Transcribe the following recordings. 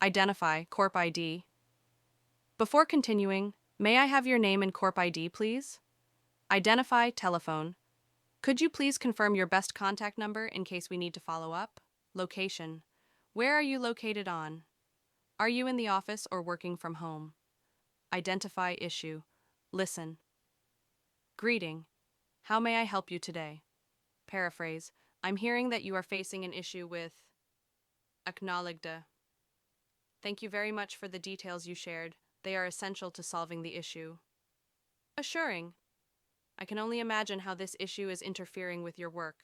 Identify Corp ID. Before continuing, may I have your name and Corp ID, please? Identify telephone. Could you please confirm your best contact number in case we need to follow up? Location. Where are you located on? Are you in the office or working from home? Identify issue. Listen. Greeting. How may I help you today? Paraphrase. I'm hearing that you are facing an issue with acknowledged. Thank you very much for the details you shared. They are essential to solving the issue. Assuring. I can only imagine how this issue is interfering with your work.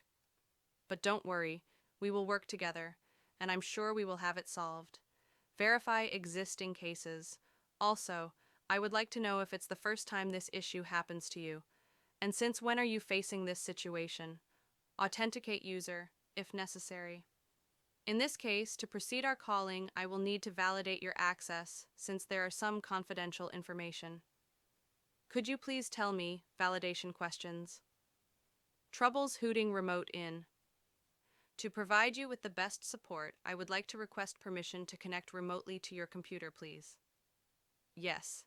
But don't worry, we will work together, and I'm sure we will have it solved. Verify existing cases. Also, I would like to know if it's the first time this issue happens to you, and since when are you facing this situation? Authenticate user, if necessary. In this case, to proceed our calling, I will need to validate your access, since there are some confidential information. Could you please tell me validation questions? Troubles hooting remote in. To provide you with the best support, I would like to request permission to connect remotely to your computer, please. Yes.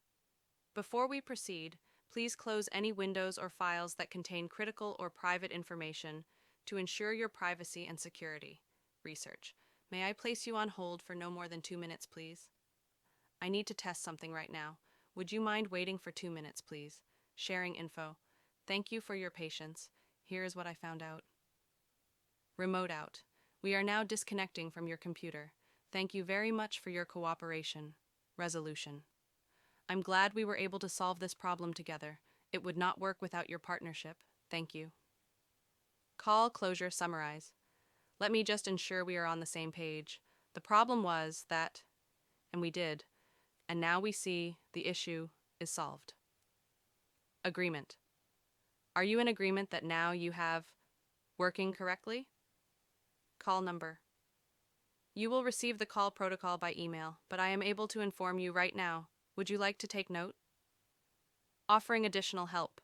Before we proceed, please close any windows or files that contain critical or private information to ensure your privacy and security. Research. May I place you on hold for no more than 2 minutes, please? I need to test something right now. Would you mind waiting for 2 minutes, please? Sharing info. Thank you for your patience. Here is what I found out. Remote out. We are now disconnecting from your computer. Thank you very much for your cooperation. Resolution. I'm glad we were able to solve this problem together. It would not work without your partnership. Thank you. Call closure summarize. Let me just ensure we are on the same page. The problem was that, and we did, and now we see the issue is solved. Agreement. Are you in agreement that now you have working correctly? Call number. You will receive the call protocol by email, but I am able to inform you right now. Would you like to take note? Offering additional help.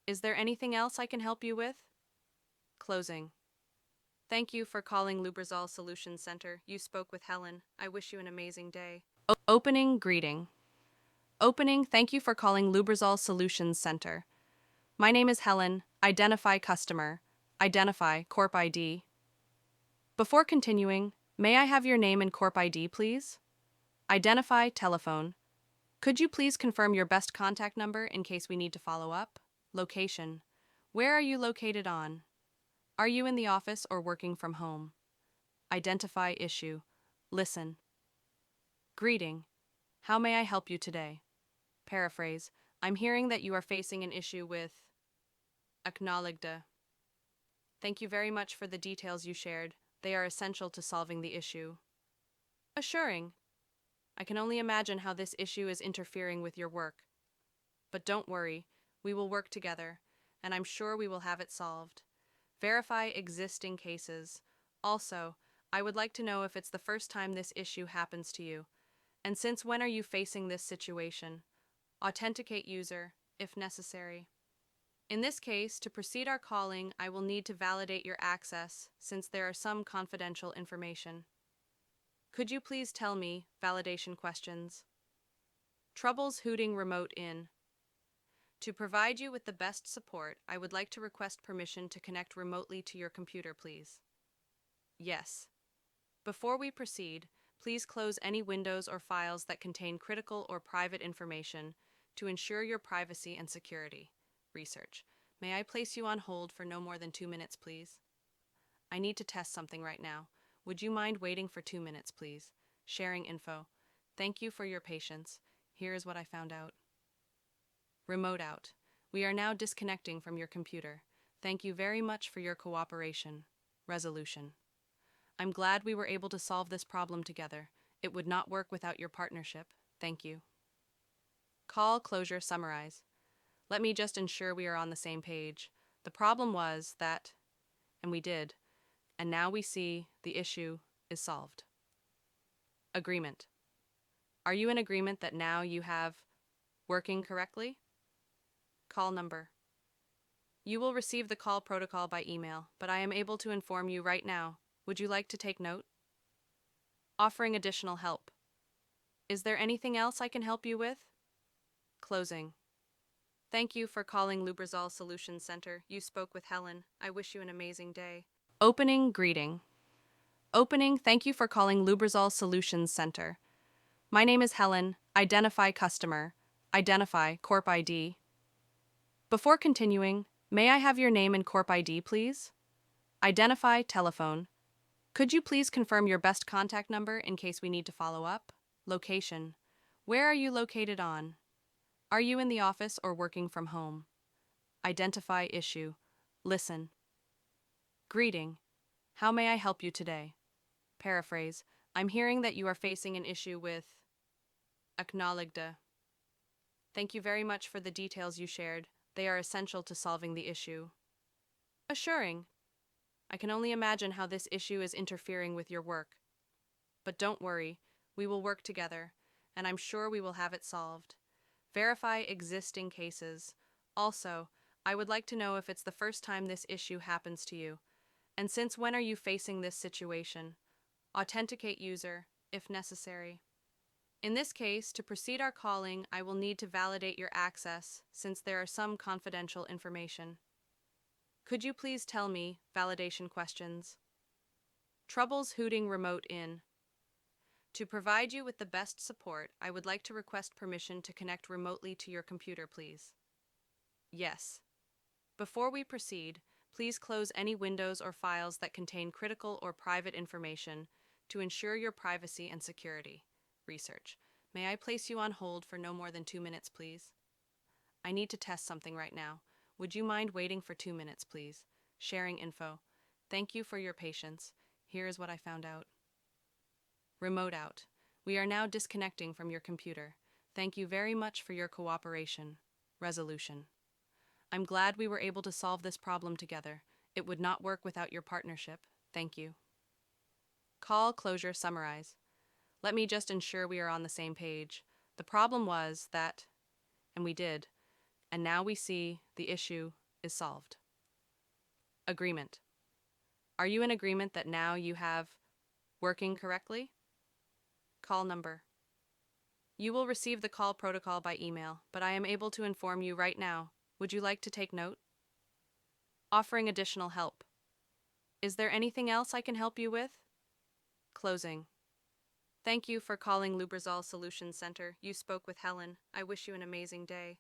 Is there anything else I can help you with? Closing. Thank you for calling Lubrizol Solutions Center. You spoke with Helen. I wish you an amazing day. Opening greeting. Opening, thank you for calling Lubrizol Solutions Center. My name is Helen. Identify customer. Identify Corp ID. Before continuing, may I have your name and Corp ID, please? Identify telephone. Could you please confirm your best contact number in case we need to follow up? Location. Where are you located on? Are you in the office or working from home? Identify issue. Listen. Greeting. How may I help you today? Paraphrase. I'm hearing that you are facing an issue with acknowledged. Thank you very much for the details you shared. They are essential to solving the issue. Assuring. I can only imagine how this issue is interfering with your work. But don't worry, we will work together, and I'm sure we will have it solved. Verify existing cases. Also, I would like to know if it's the first time this issue happens to you, and since when are you facing this situation? Authenticate user, if necessary. In this case, to proceed our calling, I will need to validate your access, since there are some confidential information. Could you please tell me validation questions? Troubles hooting remote in. To provide you with the best support, I would like to request permission to connect remotely to your computer, please. Yes. Before we proceed, please close any windows or files that contain critical or private information to ensure your privacy and security. Research. May I place you on hold for no more than 2 minutes, please? I need to test something right now. Would you mind waiting for 2 minutes, please? Sharing info. Thank you for your patience. Here is what I found out. Remote out. We are now disconnecting from your computer. Thank you very much for your cooperation. Resolution. I'm glad we were able to solve this problem together. It would not work without your partnership. Thank you. Call closure summarize. Let me just ensure we are on the same page. The problem was that, and we did, and now we see the issue is solved. Agreement. Are you in agreement that now you have working correctly? Call number. You will receive the call protocol by email, but I am able to inform you right now. Would you like to take note? Offering additional help. Is there anything else I can help you with? Closing. Thank you for calling Lubrizol Solutions Center. You spoke with Helen. I wish you an amazing day. Opening greeting. Opening, thank you for calling Lubrizol Solutions Center. My name is Helen. Identify customer. Identify Corp ID. Before continuing, may I have your name and Corp ID, please? Identify telephone. Could you please confirm your best contact number in case we need to follow up? Location. Where are you located on? Are you in the office or working from home? Identify issue. Listen. Greeting. How may I help you today? Paraphrase. I'm hearing that you are facing an issue with acknowledged. Thank you very much for the details you shared. They are essential to solving the issue. Assuring. I can only imagine how this issue is interfering with your work. But don't worry, we will work together, and I'm sure we will have it solved. Verify existing cases. Also, I would like to know if it's the first time this issue happens to you, and since when are you facing this situation? Authenticate user, if necessary. In this case, to proceed our calling, I will need to validate your access since there are some confidential information. Could you please tell me validation questions? Troubles hooting remote in. To provide you with the best support, I would like to request permission to connect remotely to your computer, please. Yes. Before we proceed, please close any windows or files that contain critical or private information to ensure your privacy and security. Research. May I place you on hold for no more than 2 minutes, please? I need to test something right now. Would you mind waiting for 2 minutes, please? Sharing info. Thank you for your patience. Here is what I found out. Remote out. We are now disconnecting from your computer. Thank you very much for your cooperation. Resolution. I'm glad we were able to solve this problem together. It would not work without your partnership. Thank you. Call closure summarize. Let me just ensure we are on the same page. The problem was that, and we did, and now we see the issue is solved. Agreement. Are you in agreement that now you have working correctly? Call number. You will receive the call protocol by email, but I am able to inform you right now. Would you like to take note? Offering additional help. Is there anything else I can help you with? Closing. Thank you for calling Lubrizol Solutions Center. You spoke with Helen. I wish you an amazing day.